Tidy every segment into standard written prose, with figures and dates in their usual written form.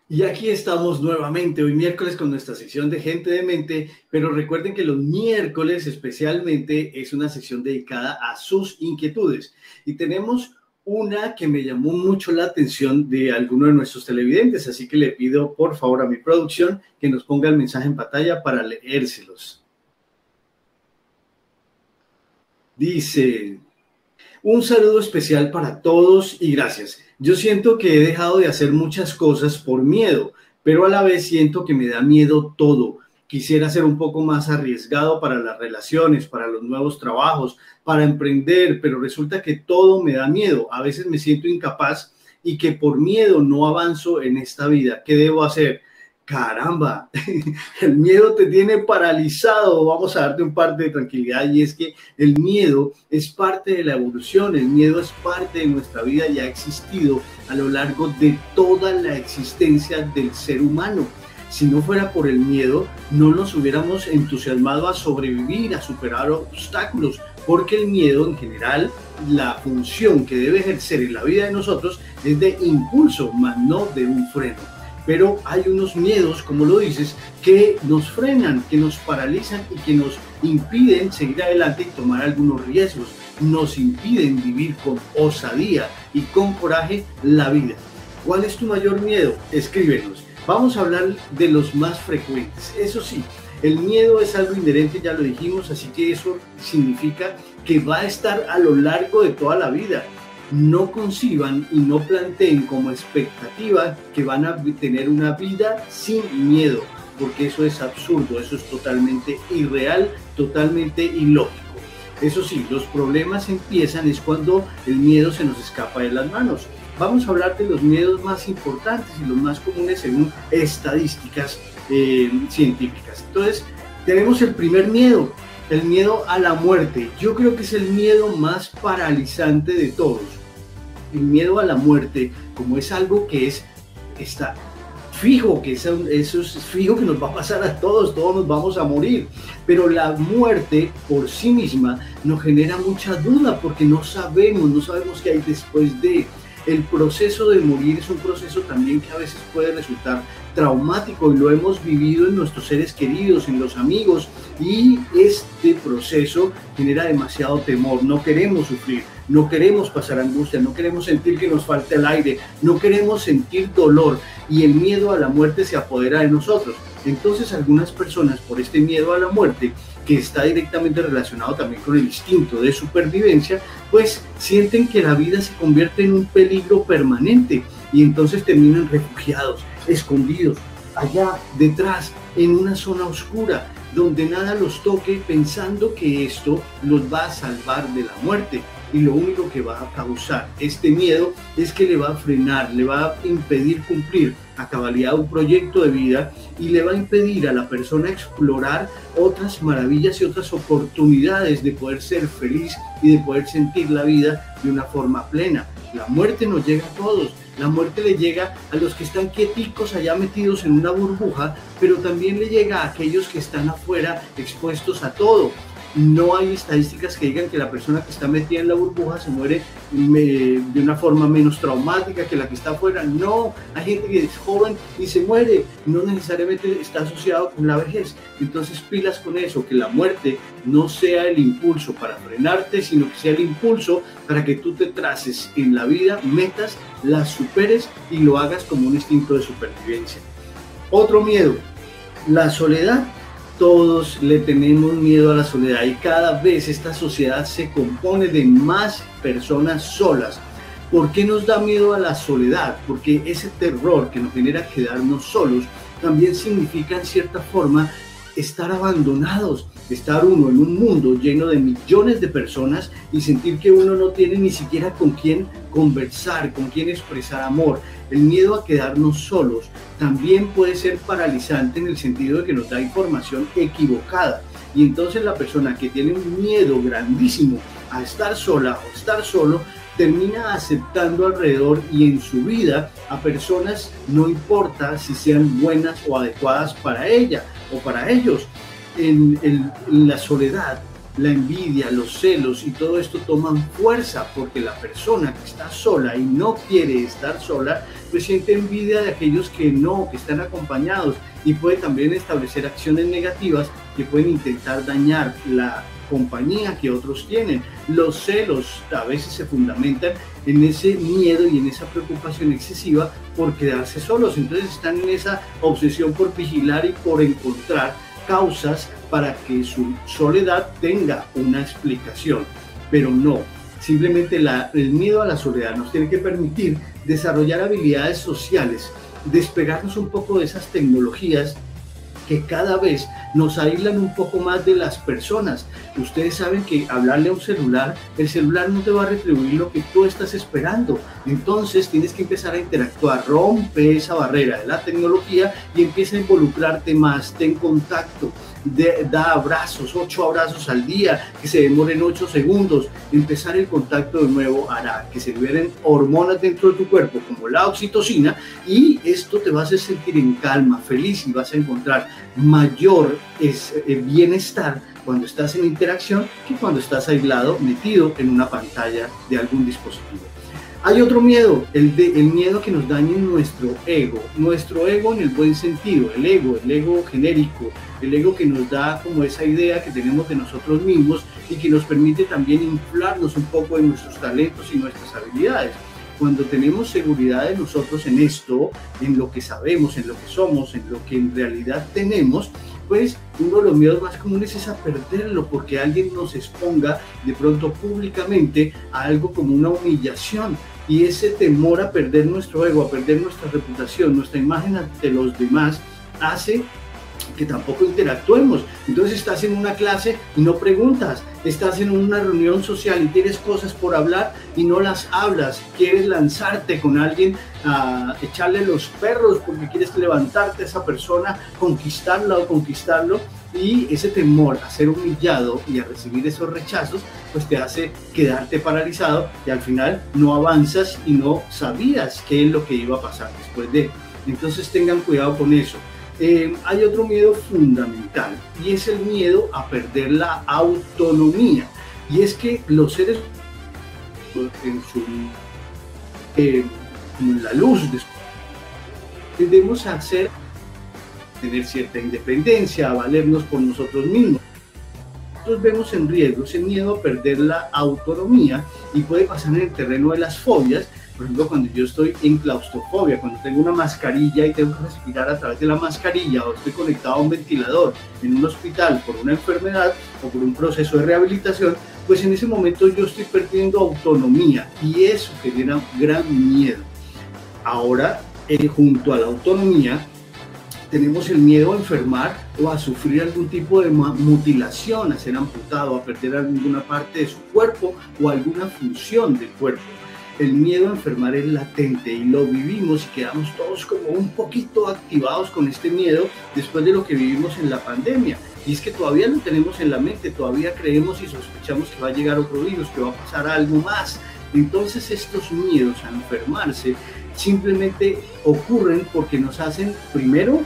Y aquí estamos nuevamente, hoy miércoles con nuestra sección de Gente de Mente, pero recuerden que los miércoles especialmente es una sección dedicada a sus inquietudes. Y tenemos una que me llamó mucho la atención de alguno de nuestros televidentes, así que le pido por favor a mi producción que nos ponga el mensaje en pantalla para leérselos. Dice: un saludo especial para todos y gracias. Yo siento que he dejado de hacer muchas cosas por miedo, pero a la vez siento que me da miedo todo. Quisiera ser un poco más arriesgado para las relaciones, para los nuevos trabajos, para emprender, pero resulta que todo me da miedo. A veces me siento incapaz y que por miedo no avanzo en esta vida. ¿Qué debo hacer? Caramba, el miedo te tiene paralizado. Vamos a darte un par de tranquilidad, y es que el miedo es parte de la evolución, el miedo es parte de nuestra vida y ha existido a lo largo de toda la existencia del ser humano. Si no fuera por el miedo, no nos hubiéramos entusiasmado a sobrevivir, a superar obstáculos, porque el miedo en general, la función que debe ejercer en la vida de nosotros es de impulso, más no de un freno. Pero hay unos miedos, como lo dices, que nos frenan, que nos paralizan y que nos impiden seguir adelante y tomar algunos riesgos. Nos impiden vivir con osadía y con coraje la vida. ¿Cuál es tu mayor miedo? Escríbenos. Vamos a hablar de los más frecuentes. Eso sí, el miedo es algo inherente, ya lo dijimos, así que eso significa que va a estar a lo largo de toda la vida. No conciban y no planteen como expectativa que van a tener una vida sin miedo, porque eso es absurdo, eso es totalmente irreal, totalmente ilógico. Eso sí, los problemas empiezan es cuando el miedo se nos escapa de las manos. Vamos a hablar de los miedos más importantes y los más comunes según estadísticas científicas. Entonces, tenemos el primer miedo. El miedo a la muerte. Yo creo que es el miedo más paralizante de todos. El miedo a la muerte, como es algo que está fijo, que eso es fijo, que nos va a pasar a todos nos vamos a morir. Pero la muerte por sí misma nos genera mucha duda porque no sabemos qué hay después de. El proceso de morir es un proceso también que a veces puede resultar traumático y lo hemos vivido en nuestros seres queridos, en los amigos, y este proceso genera demasiado temor. No queremos sufrir, no queremos pasar angustia, no queremos sentir que nos falta el aire, no queremos sentir dolor, y el miedo a la muerte se apodera de nosotros. Entonces algunas personas, por este miedo a la muerte, que está directamente relacionado también con el instinto de supervivencia, pues sienten que la vida se convierte en un peligro permanente y entonces terminan refugiados, escondidos, allá detrás, en una zona oscura, donde nada los toque, pensando que esto los va a salvar de la muerte. Y lo único que va a causar este miedo es que le va a frenar, le va a impedir cumplir a cabalidad un proyecto de vida y le va a impedir a la persona explorar otras maravillas y otras oportunidades de poder ser feliz y de poder sentir la vida de una forma plena. La muerte nos llega a todos. La muerte le llega a los que están quieticos allá metidos en una burbuja, pero también le llega a aquellos que están afuera expuestos a todo. No hay estadísticas que digan que la persona que está metida en la burbuja se muere de una forma menos traumática que la que está afuera. No, hay gente que es joven y se muere, no necesariamente está asociado con la vejez. Entonces pilas con eso, que la muerte no sea el impulso para frenarte, sino que sea el impulso para que tú te traces en la vida metas, las superes y lo hagas como un instinto de supervivencia. Otro miedo, la soledad. Todos le tenemos miedo a la soledad y cada vez esta sociedad se compone de más personas solas. ¿Por qué nos da miedo a la soledad? Porque ese terror que nos genera quedarnos solos también significa en cierta forma estar abandonados, estar uno en un mundo lleno de millones de personas y sentir que uno no tiene ni siquiera con quién conversar, con quién expresar amor. El miedo a quedarnos solos también puede ser paralizante en el sentido de que nos da información equivocada. Y entonces la persona que tiene un miedo grandísimo a estar sola o estar solo, termina aceptando alrededor y en su vida a personas, no importa si sean buenas o adecuadas para ella o para ellos. En la soledad la envidia, los celos y todo esto toman fuerza porque la persona que está sola y no quiere estar sola, pues siente envidia de aquellos que no, que están acompañados, y puede también establecer acciones negativas que pueden intentar dañar la compañía que otros tienen. Los celos a veces se fundamentan en ese miedo y en esa preocupación excesiva por quedarse solos. Entonces están en esa obsesión por vigilar y por encontrar causas para que su soledad tenga una explicación, pero no. Simplemente el miedo a la soledad nos tiene que permitir desarrollar habilidades sociales, despegarnos un poco de esas tecnologías que cada vez nos aíslan un poco más de las personas. Ustedes saben que hablarle a un celular, el celular no te va a retribuir lo que tú estás esperando. Entonces tienes que empezar a interactuar, rompe esa barrera de la tecnología y empieza a involucrarte más, ten contacto, da abrazos, 8 abrazos al día, que se demoren 8 segundos. Empezar el contacto de nuevo hará que se liberen hormonas dentro de tu cuerpo, como la oxitocina, y esto te va a hacer sentir en calma, feliz, y vas a encontrar mayor bienestar cuando estás en interacción que cuando estás aislado, metido en una pantalla de algún dispositivo. Hay otro miedo, el miedo que nos dañe nuestro ego en el buen sentido, el ego genérico, el ego que nos da como esa idea que tenemos de nosotros mismos y que nos permite también inflarnos un poco en nuestros talentos y nuestras habilidades. Cuando tenemos seguridad de nosotros en esto, en lo que sabemos, en lo que somos, en lo que en realidad tenemos, pues uno de los miedos más comunes es a perderlo, porque alguien nos exponga de pronto públicamente a algo como una humillación, y ese temor a perder nuestro ego, a perder nuestra reputación, nuestra imagen ante los demás, hace que tampoco interactuemos. Entonces estás en una clase y no preguntas, estás en una reunión social y tienes cosas por hablar y no las hablas, quieres lanzarte con alguien a echarle los perros porque quieres levantarte a esa persona, conquistarla o conquistarlo, y ese temor a ser humillado y a recibir esos rechazos pues te hace quedarte paralizado y al final no avanzas y no sabías qué es lo que iba a pasar después de. Entonces tengan cuidado con eso. Hay otro miedo fundamental, y es el miedo a perder la autonomía, y es que los seres en la luz tendemos a tener cierta independencia, a valernos por nosotros mismos. Nosotros vemos en riesgo ese miedo a perder la autonomía, y puede pasar en el terreno de las fobias. Por ejemplo, cuando yo estoy en claustrofobia, cuando tengo una mascarilla y tengo que respirar a través de la mascarilla, o estoy conectado a un ventilador en un hospital por una enfermedad o por un proceso de rehabilitación, pues en ese momento yo estoy perdiendo autonomía, y eso genera gran miedo. Ahora, junto a la autonomía, tenemos el miedo a enfermar o a sufrir algún tipo de mutilación, a ser amputado, a perder alguna parte de su cuerpo o alguna función del cuerpo. El miedo a enfermar es latente y lo vivimos, y quedamos todos como un poquito activados con este miedo después de lo que vivimos en la pandemia. Y es que todavía lo tenemos en la mente, todavía creemos y sospechamos que va a llegar otro virus, que va a pasar algo más. Entonces estos miedos a enfermarse simplemente ocurren porque nos hacen, primero,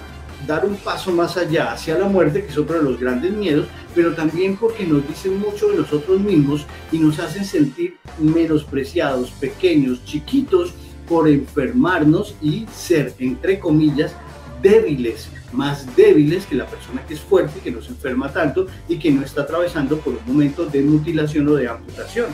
dar un paso más allá hacia la muerte, que es otro de los grandes miedos, pero también porque nos dicen mucho de nosotros mismos y nos hacen sentir menospreciados, pequeños, chiquitos, por enfermarnos y ser, entre comillas, débiles, más débiles que la persona que es fuerte y que no se enferma tanto y que no está atravesando por un momento de mutilación o de amputación.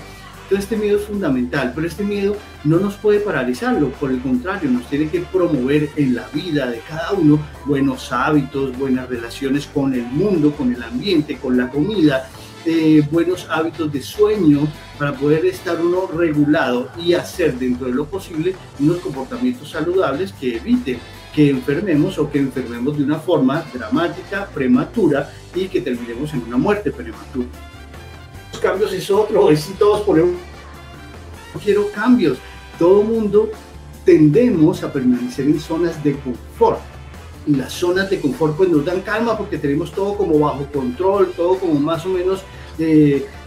Entonces este miedo es fundamental, pero este miedo no nos puede paralizarlo, por el contrario, nos tiene que promover en la vida de cada uno buenos hábitos, buenas relaciones con el mundo, con el ambiente, con la comida, buenos hábitos de sueño, para poder estar uno regulado y hacer dentro de lo posible unos comportamientos saludables que eviten que enfermemos o que enfermemos de una forma dramática, prematura, y que terminemos en una muerte prematura. Los cambios es otro, es si todos ponemos, no quiero cambios. Todo mundo tendemos a permanecer en zonas de confort, y las zonas de confort pues nos dan calma porque tenemos todo como bajo control, todo como más o menos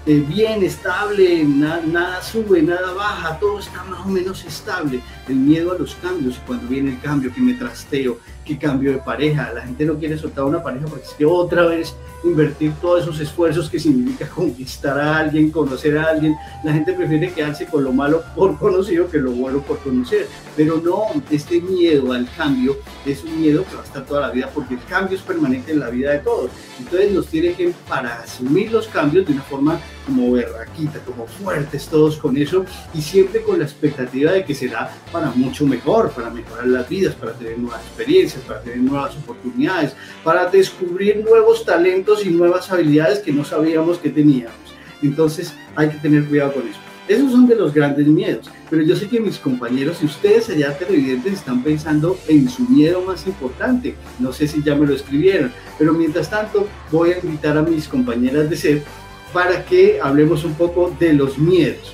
bien estable, nada sube, nada baja, todo está más o menos estable. El miedo a los cambios, y cuando viene el cambio, que me trasteo, que cambio de pareja, la gente no quiere soltar una pareja porque es que otra vez invertir todos esos esfuerzos que significa conquistar a alguien, conocer a alguien, la gente prefiere quedarse con lo malo por conocido que lo bueno por conocer, pero no, este miedo al cambio es un miedo que va a estar toda la vida porque el cambio es permanente en la vida de todos, entonces nos tiene que, para asumir los cambios de una forma como berraquita, como fuertes todos con eso y siempre con la expectativa de que será para mucho mejor, para mejorar las vidas, para tener nuevas experiencias, para tener nuevas oportunidades, para descubrir nuevos talentos y nuevas habilidades que no sabíamos que teníamos. Entonces hay que tener cuidado con eso. Esos son de los grandes miedos, pero yo sé que mis compañeros y ustedes allá televidentes están pensando en su miedo más importante. No sé si ya me lo escribieron, pero mientras tanto voy a invitar a mis compañeras de SED para que hablemos un poco de los miedos.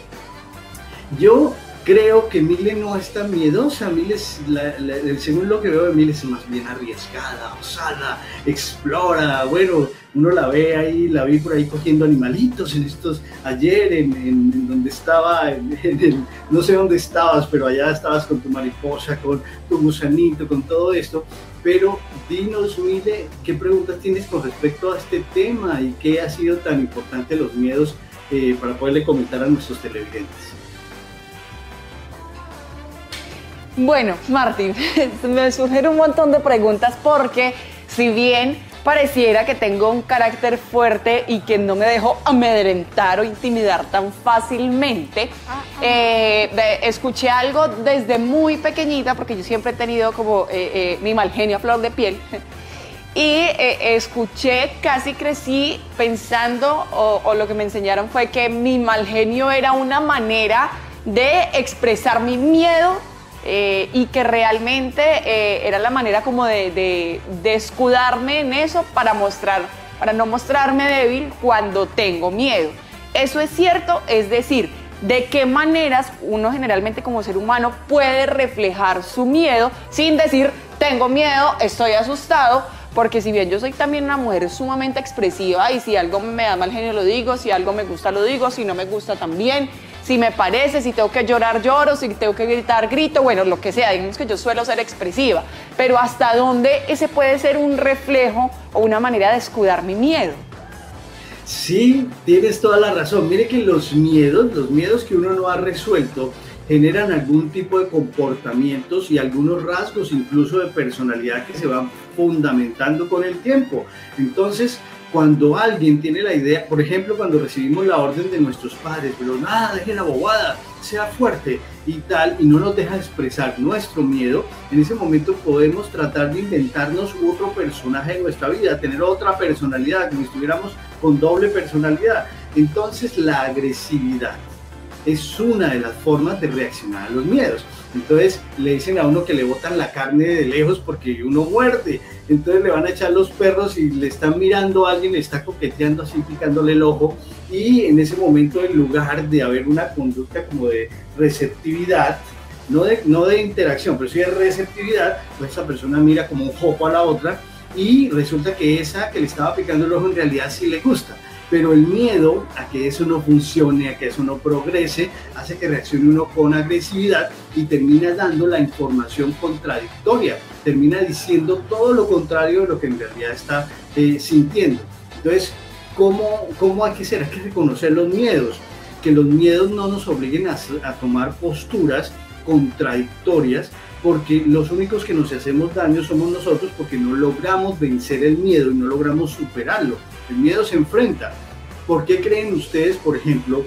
Yo creo que Mile no es tan miedosa, Mile según lo que veo de Mile es más bien arriesgada, osada, explora, bueno, uno la ve ahí, la vi por ahí cogiendo animalitos en estos, ayer en donde estaba, no sé dónde estabas, pero allá estabas con tu mariposa, con tu gusanito, con todo esto, pero dinos, Mile, ¿qué preguntas tienes con respecto a este tema y qué ha sido tan importante los miedos para poderle comentar a nuestros televidentes? Bueno, Martín, me surgen un montón de preguntas porque si bien pareciera que tengo un carácter fuerte y que no me dejo amedrentar o intimidar tan fácilmente, escuché algo desde muy pequeñita porque yo siempre he tenido como mi mal genio a flor de piel y escuché, casi crecí pensando o lo que me enseñaron fue que mi mal genio era una manera de expresar mi miedo y que realmente era la manera como de escudarme en eso para no mostrarme débil cuando tengo miedo. Eso es cierto, es decir, de qué maneras uno generalmente como ser humano puede reflejar su miedo sin decir tengo miedo, estoy asustado, porque si bien yo soy también una mujer sumamente expresiva y si algo me da mal genio lo digo, si algo me gusta lo digo, si no me gusta también, si me parece, si tengo que llorar lloro, si tengo que gritar grito, bueno, lo que sea, digamos que yo suelo ser expresiva, pero ¿hasta dónde ese puede ser un reflejo o una manera de escudar mi miedo? Sí, tienes toda la razón. Mire que los miedos que uno no ha resuelto generan algún tipo de comportamientos y algunos rasgos incluso de personalidad que se van fundamentando con el tiempo. Entonces, cuando alguien tiene la idea, por ejemplo, cuando recibimos la orden de nuestros padres, pero nada, deje la bobada, sea fuerte y tal, y no nos deja expresar nuestro miedo, en ese momento podemos tratar de inventarnos otro personaje de nuestra vida, tener otra personalidad, como si estuviéramos con doble personalidad. Entonces, la agresividad es una de las formas de reaccionar a los miedos. Entonces le dicen a uno que le botan la carne de lejos porque uno muerde, entonces le van a echar los perros y le están mirando a alguien, le está coqueteando así, picándole el ojo, y en ese momento, en lugar de haber una conducta como de receptividad, no de interacción, pero sí de receptividad, pues esa persona mira como un jopo a la otra y resulta que esa que le estaba picando el ojo en realidad sí le gusta. Pero el miedo a que eso no funcione, a que eso no progrese, hace que reaccione uno con agresividad y termina dando la información contradictoria, termina diciendo todo lo contrario de lo que en realidad está sintiendo. Entonces, ¿cómo hay que ser? Hay que reconocer los miedos, que los miedos no nos obliguen a tomar posturas contradictorias, porque los únicos que nos hacemos daño somos nosotros porque no logramos vencer el miedo y no logramos superarlo. El miedo se enfrenta. ¿Por qué creen ustedes, por ejemplo,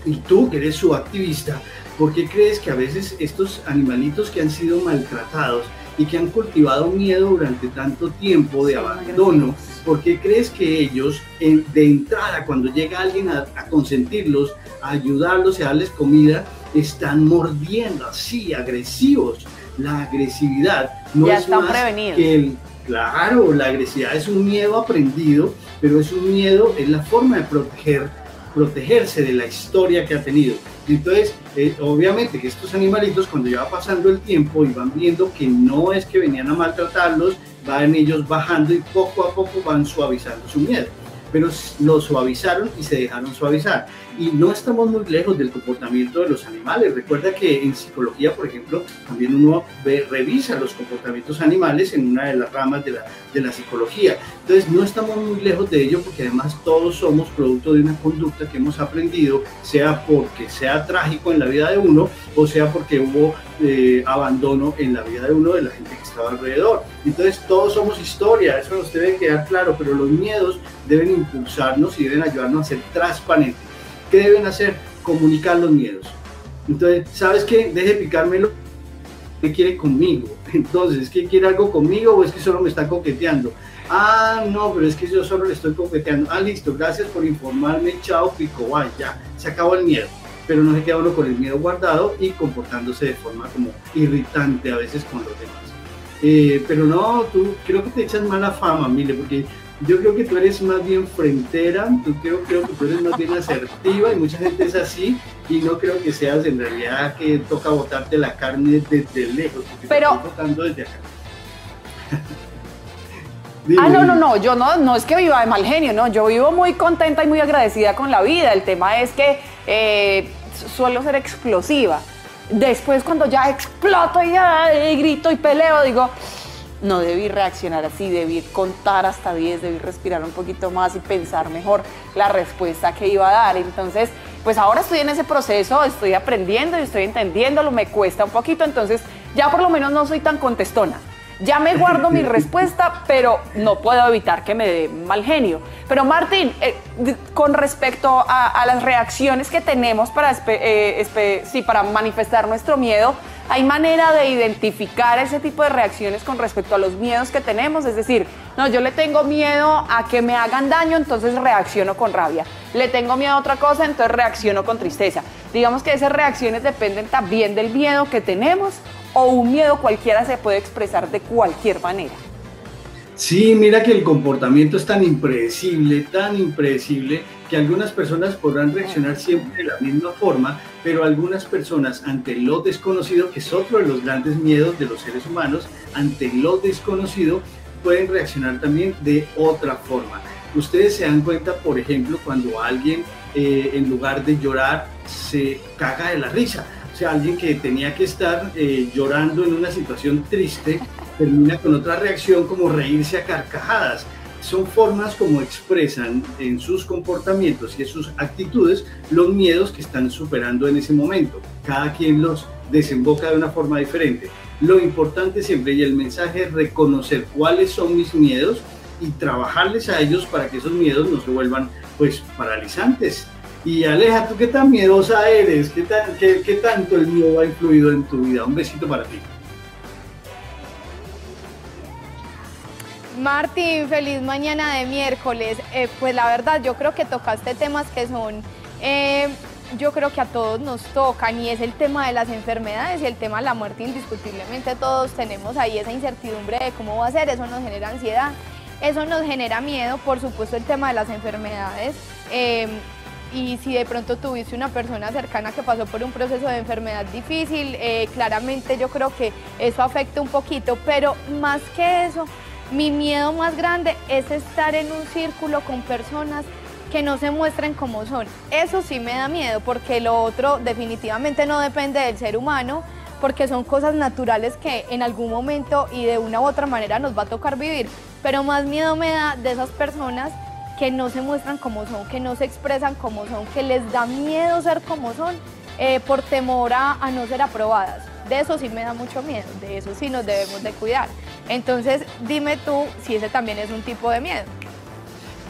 y tú que eres su activista, por qué crees que a veces estos animalitos que han sido maltratados y que han cultivado miedo durante tanto tiempo de abandono, por qué crees que ellos de entrada, cuando llega alguien a consentirlos, a ayudarlos y a darles comida, están mordiendo así, agresivos? La agresividad no ya es más prevenidos. Que claro, la agresividad es un miedo aprendido, pero es un miedo, es la forma de protegerse de la historia que ha tenido. Entonces, obviamente que estos animalitos, cuando ya va pasando el tiempo y van viendo que no es que venían a maltratarlos, van ellos bajando y poco a poco van suavizando su miedo. pero lo suavizaron y se dejaron suavizar. Y no estamos muy lejos del comportamiento de los animales. Recuerda que en psicología, por ejemplo, también uno revisa los comportamientos animales en una de las ramas de la psicología. Entonces no estamos muy lejos de ello, porque además todos somos producto de una conducta que hemos aprendido, sea porque sea trágico en la vida de uno, o sea porque hubo abandono en la vida de uno, de la gente que estaba alrededor. Entonces todos somos historia, eso nos debe quedar claro, pero los miedos deben impulsarnos y deben ayudarnos a ser transparentes. ¿Qué deben hacer? Comunicar los miedos. Entonces, ¿sabes qué? Deje de picármelo. ¿Qué quiere conmigo? Entonces, ¿qué quiere algo conmigo o es que solo me está coqueteando? Ah, no, pero es que yo solo le estoy coqueteando. Ah, listo, gracias por informarme, chao, pico, vaya, ya, se acabó el miedo. Pero no se queda uno con el miedo guardado y comportándose de forma como irritante a veces con los demás. Pero no, tú creo que te echas mala fama, Mile, porque yo creo que tú eres más bien frentera, creo que tú eres más bien asertiva y mucha gente es así, y no creo que seas en realidad que toca botarte la carne desde lejos, porque pero te estoy botando desde acá. No, yo no es que viva de mal genio, no, yo vivo muy contenta y muy agradecida con la vida. El tema es que suelo ser explosiva. Después, cuando ya exploto y ya grito y peleo, digo, no debí reaccionar así, debí contar hasta 10, debí respirar un poquito más y pensar mejor la respuesta que iba a dar. Entonces, pues ahora estoy en ese proceso, estoy aprendiendo y estoy entendiéndolo, me cuesta un poquito, entonces ya por lo menos no soy tan contestona. Ya me guardo mi respuesta, pero no puedo evitar que me dé mal genio. Pero Martín, con respecto a las reacciones que tenemos para manifestar nuestro miedo, ¿hay manera de identificar ese tipo de reacciones con respecto a los miedos que tenemos? Es decir, no, yo le tengo miedo a que me hagan daño, entonces reacciono con rabia. Le tengo miedo a otra cosa, entonces reacciono con tristeza. Digamos que esas reacciones dependen también del miedo que tenemos, o un miedo cualquiera se puede expresar de cualquier manera. Sí, mira que el comportamiento es tan impredecible, que algunas personas podrán reaccionar siempre de la misma forma, pero algunas personas ante lo desconocido, que es otro de los grandes miedos de los seres humanos, ante lo desconocido pueden reaccionar también de otra forma. Ustedes se dan cuenta, por ejemplo, cuando alguien en lugar de llorar se caga de la risa. O sea, alguien que tenía que estar llorando en una situación triste, termina con otra reacción como reírse a carcajadas. Son formas como expresan en sus comportamientos y en sus actitudes los miedos que están superando en ese momento. Cada quien los desemboca de una forma diferente. Lo importante siempre y el mensaje es reconocer cuáles son mis miedos y trabajarles a ellos para que esos miedos no se vuelvan pues paralizantes. Y Aleja, ¿tú qué tan miedosa eres? ¿Qué tanto el miedo ha influido en tu vida? Un besito para ti. Martín, feliz mañana de miércoles. Pues la verdad, yo creo que tocaste temas que son, yo creo que a todos nos tocan, y es el tema de las enfermedades y el tema de la muerte. Indiscutiblemente todos tenemos ahí esa incertidumbre de cómo va a ser, eso nos genera ansiedad, eso nos genera miedo, por supuesto el tema de las enfermedades. Y si de pronto tuviste una persona cercana que pasó por un proceso de enfermedad difícil, claramente yo creo que eso afecta un poquito, pero más que eso, mi miedo más grande es estar en un círculo con personas que no se muestren como son. Eso sí me da miedo, porque lo otro definitivamente no depende del ser humano, porque son cosas naturales que en algún momento y de una u otra manera nos va a tocar vivir. Pero más miedo me da de esas personas que no se muestran como son, que no se expresan como son, que les da miedo ser como son por temor a no ser aprobadas. De eso sí me da mucho miedo, de eso sí nos debemos de cuidar. Entonces, dime tú si ese también es un tipo de miedo.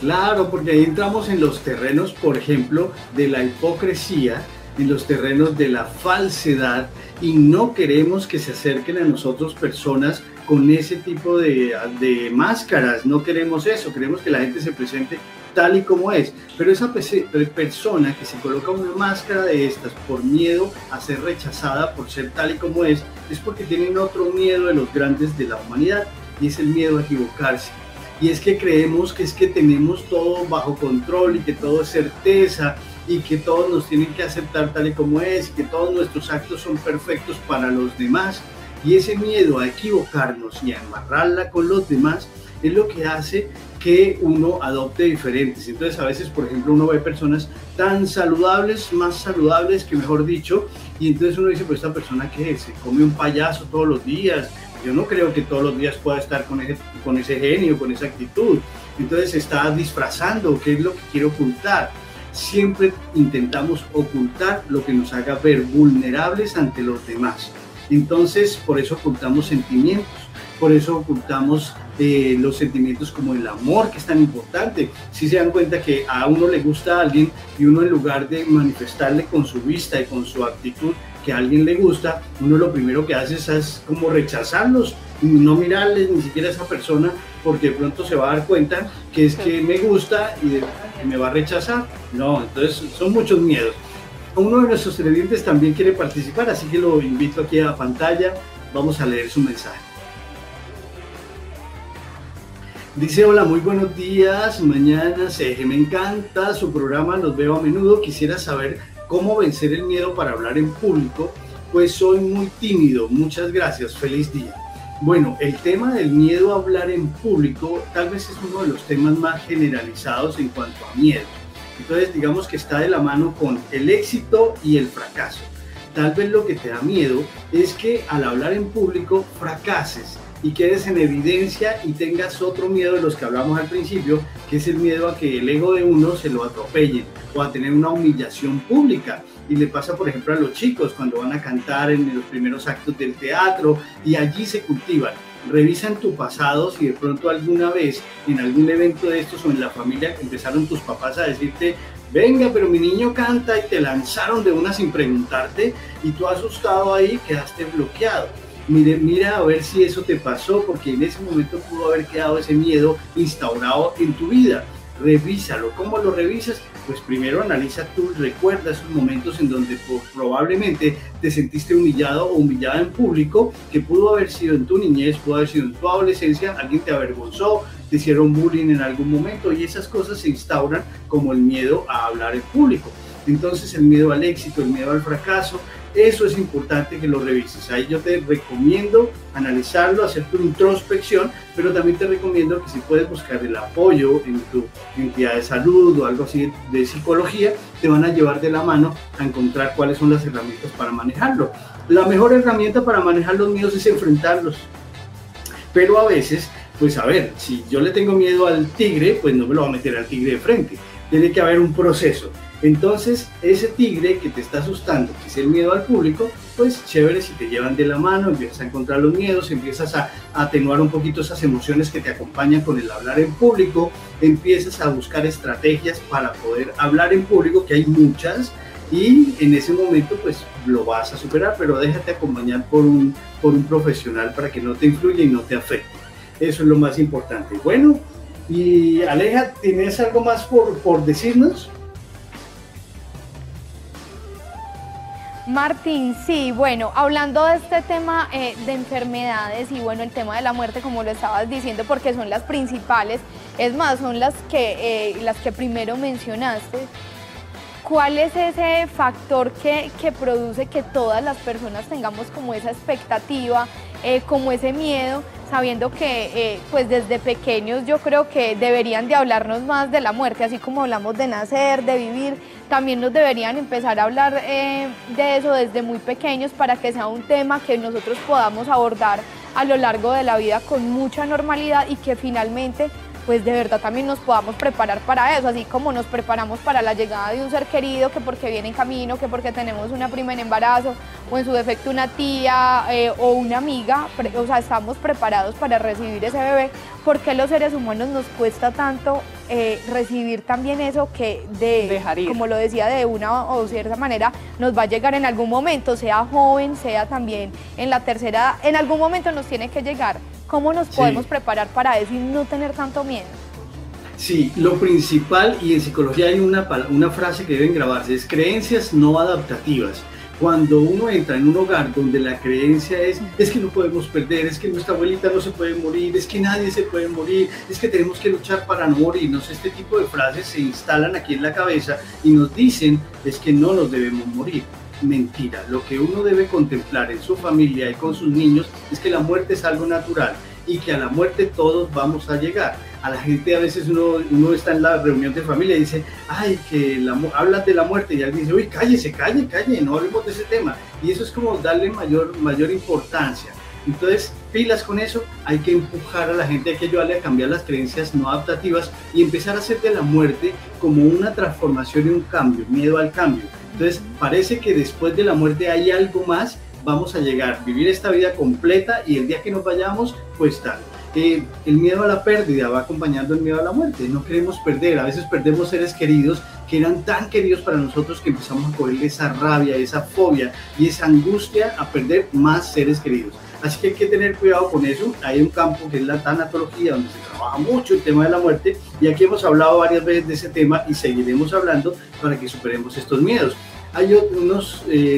Claro, porque ahí entramos en los terrenos, por ejemplo, de la hipocresía, en los terrenos de la falsedad, y no queremos que se acerquen a nosotros personas con ese tipo de máscaras. No queremos eso, queremos que la gente se presente tal y como es, pero esa persona que se coloca una máscara de estas por miedo a ser rechazada por ser tal y como es porque tienen otro miedo de los grandes de la humanidad, y es el miedo a equivocarse. Y es que creemos que tenemos todo bajo control y que todo es certeza y que todos nos tienen que aceptar tal y como es, y que todos nuestros actos son perfectos para los demás. Y ese miedo a equivocarnos y a embarrarla con los demás es lo que hace que uno adopte diferentes. Entonces a veces, por ejemplo, uno ve personas tan saludables, más saludables que mejor dicho, y entonces uno dice, pues esta persona ¿qué es? ¿Se come un payaso todos los días? Yo no creo que todos los días pueda estar con ese genio, con esa actitud. Entonces está disfrazando, ¿qué es lo que quiere ocultar? Siempre intentamos ocultar lo que nos haga ver vulnerables ante los demás. Entonces, por eso ocultamos sentimientos, por eso ocultamos los sentimientos como el amor, que es tan importante. Si se dan cuenta que a uno le gusta a alguien y uno, en lugar de manifestarle con su vista y con su actitud que a alguien le gusta, uno lo primero que hace es como rechazarlos, no mirarles ni siquiera a esa persona, porque de pronto se va a dar cuenta que es que me gusta y me va a rechazar. No, entonces son muchos miedos. Uno de nuestros televidentes también quiere participar, así que lo invito aquí a pantalla. Vamos a leer su mensaje. Dice: hola, muy buenos días, mañana CG, me encanta su programa, los veo a menudo, quisiera saber cómo vencer el miedo para hablar en público, pues soy muy tímido, muchas gracias, feliz día. Bueno, el tema del miedo a hablar en público tal vez es uno de los temas más generalizados en cuanto a miedo. Entonces digamos que está de la mano con el éxito y el fracaso. Tal vez lo que te da miedo es que al hablar en público fracases y quedes en evidencia y tengas otro miedo de los que hablamos al principio, que es el miedo a que el ego de uno se lo atropellen o a tener una humillación pública. Y le pasa, por ejemplo, a los chicos cuando van a cantar en los primeros actos del teatro y allí se cultivan. Revisan tu pasado, si de pronto alguna vez en algún evento de estos o en la familia empezaron tus papás a decirte: venga, pero mi niño canta, y te lanzaron de una sin preguntarte y tú asustado ahí quedaste bloqueado. Mira a ver si eso te pasó, porque en ese momento pudo haber quedado ese miedo instaurado en tu vida. Revísalo. ¿Cómo lo revisas? Pues primero analiza tú, recuerda esos momentos en donde probablemente te sentiste humillado o humillada en público, que pudo haber sido en tu niñez, pudo haber sido en tu adolescencia, alguien te avergonzó, te hicieron bullying en algún momento, y esas cosas se instauran como el miedo a hablar en público. Entonces el miedo al éxito, el miedo al fracaso, eso es importante que lo revises. Ahí yo te recomiendo analizarlo, hacer tu introspección, pero también te recomiendo que si puedes buscar el apoyo en tu entidad de salud o algo así de psicología, te van a llevar de la mano a encontrar cuáles son las herramientas para manejarlo. La mejor herramienta para manejar los miedos es enfrentarlos, pero a veces, pues a ver, si yo le tengo miedo al tigre, pues no me lo voy a meter al tigre de frente, tiene que haber un proceso. Entonces, ese tigre que te está asustando, que es el miedo al público, pues chévere si te llevan de la mano, empiezas a encontrar los miedos, empiezas a atenuar un poquito esas emociones que te acompañan con el hablar en público, empiezas a buscar estrategias para poder hablar en público, que hay muchas, y en ese momento pues lo vas a superar, pero déjate acompañar por un profesional para que no te influya y no te afecte. Eso es lo más importante. Bueno, y Aleja, ¿tienes algo más por decirnos? Martín, sí, bueno, hablando de este tema de enfermedades y bueno, el tema de la muerte, como lo estabas diciendo, porque son las principales, es más, son las que primero mencionaste. ¿Cuál es ese factor que produce que todas las personas tengamos como esa expectativa, como ese miedo, sabiendo que pues desde pequeños yo creo que deberían de hablarnos más de la muerte, así como hablamos de nacer, de vivir, también nos deberían empezar a hablar de eso desde muy pequeños para que sea un tema que nosotros podamos abordar a lo largo de la vida con mucha normalidad y que finalmente pues de verdad también nos podamos preparar para eso, así como nos preparamos para la llegada de un ser querido, que porque viene en camino, que porque tenemos una prima en embarazo o en su defecto una tía o una amiga, o sea, estamos preparados para recibir ese bebé. ¿Por qué los seres humanos nos cuesta tanto recibir también eso que dejar ir, como lo decía, de una o cierta manera nos va a llegar en algún momento, sea joven, sea también en la tercera edad, en algún momento nos tiene que llegar? ¿Cómo nos podemos preparar para eso y no tener tanto miedo? Sí, lo principal, y en psicología hay una frase que deben grabarse, es creencias no adaptativas. Cuando uno entra en un hogar donde la creencia es que no podemos perder, es que nuestra abuelita no se puede morir, es que nadie se puede morir, es que tenemos que luchar para no morirnos, este tipo de frases se instalan aquí en la cabeza y nos dicen es que no nos debemos morir. Mentira, lo que uno debe contemplar en su familia y con sus niños es que la muerte es algo natural y que a la muerte todos vamos a llegar. A la gente a veces uno está en la reunión de familia y dice, ay, que hablas de la muerte, y alguien dice, uy, cállese, calle, no hablemos de ese tema. Y eso es como darle mayor importancia. Entonces, pilas con eso, hay que empujar a la gente, hay que ayudarle a cambiar las creencias no adaptativas y empezar a hacer de la muerte como una transformación y un cambio, miedo al cambio. Entonces, parece que después de la muerte hay algo más, vamos a llegar, vivir esta vida completa y el día que nos vayamos, pues tal. El miedo a la pérdida va acompañando el miedo a la muerte, no queremos perder, a veces perdemos seres queridos que eran tan queridos para nosotros que empezamos a cogerle esa rabia, esa fobia y esa angustia a perder más seres queridos. Así que hay que tener cuidado con eso. Hay un campo que es la tanatología, donde se trabaja mucho el tema de la muerte, y aquí hemos hablado varias veces de ese tema y seguiremos hablando para que superemos estos miedos. Hay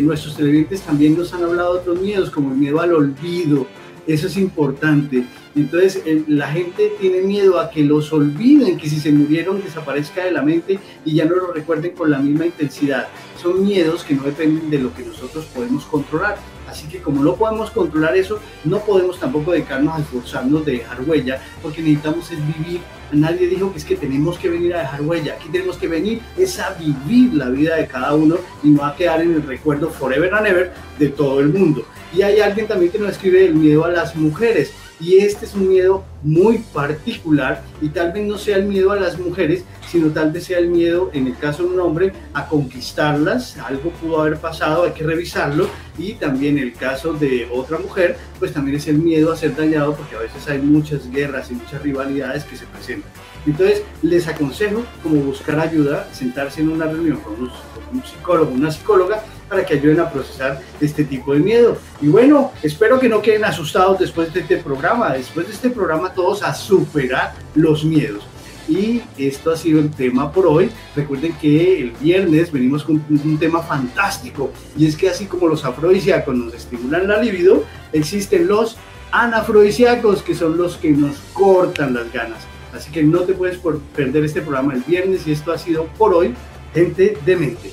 nuestros televidentes también nos han hablado de otros miedos, como el miedo al olvido. Eso es importante. Entonces la gente tiene miedo a que los olviden, que si se murieron desaparezca de la mente y ya no lo recuerden con la misma intensidad. Son miedos que no dependen de lo que nosotros podemos controlar. Así que como no podemos controlar eso, no podemos tampoco dedicarnos a esforzarnos de dejar huella, porque necesitamos es vivir. Nadie dijo que es que tenemos que venir a dejar huella. Aquí tenemos que venir es a vivir la vida de cada uno y no a quedar en el recuerdo forever and ever de todo el mundo. Y hay alguien también que nos escribe el miedo a las mujeres. Y este es un miedo muy particular y tal vez no sea el miedo a las mujeres, sino tal vez sea el miedo, en el caso de un hombre, a conquistarlas. Algo pudo haber pasado, hay que revisarlo. Y también en el caso de otra mujer, pues también es el miedo a ser dañado, porque a veces hay muchas guerras y muchas rivalidades que se presentan. Entonces les aconsejo como buscar ayuda, sentarse en una reunión con un psicólogo, una psicóloga, para que ayuden a procesar este tipo de miedo. Y bueno, espero que no queden asustados después de este programa. Después de este programa todos a superar los miedos. Y esto ha sido el tema por hoy. Recuerden que el viernes venimos con un tema fantástico, y es que así como los afrodisíacos nos estimulan la libido, existen los anafrodisíacos, que son los que nos cortan las ganas. Así que no te puedes perder este programa el viernes, y esto ha sido por hoy, Gente de Mente.